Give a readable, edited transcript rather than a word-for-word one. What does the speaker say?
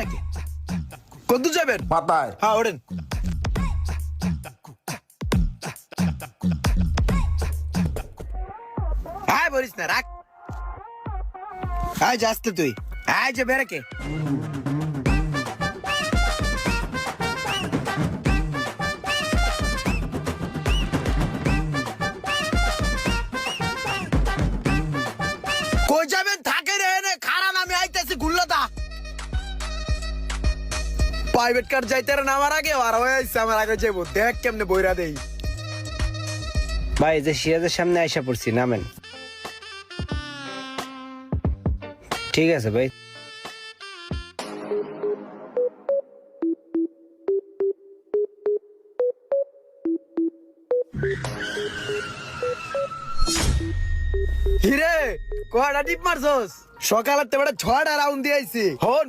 নাকি? কত যাবেন? পাতায়। হ্যাঁ ওঠেন। হ্যাঁ বলিস না, রাখ। হ্যাঁ যাস তো তুই। হ্যাঁ যে বেড়াকে। কই যাবেন? থাকে রে নে, খারান আমি আইতেছি গুল্লাতা। প্রাইভেট কার যাইতে নামার আগে আর হয়েছে আমার আগে যাইবো, দেখ কেমনে বইরা দেই। ভাই যে সিরাজের সামনে আইসা পড়ছি, নামেন। ঠিক আছে ভাই। হিরে কয়টা টিপ মারছস? সকালে তো বেটা 6টা রাউন্ড দিয়েছি। হন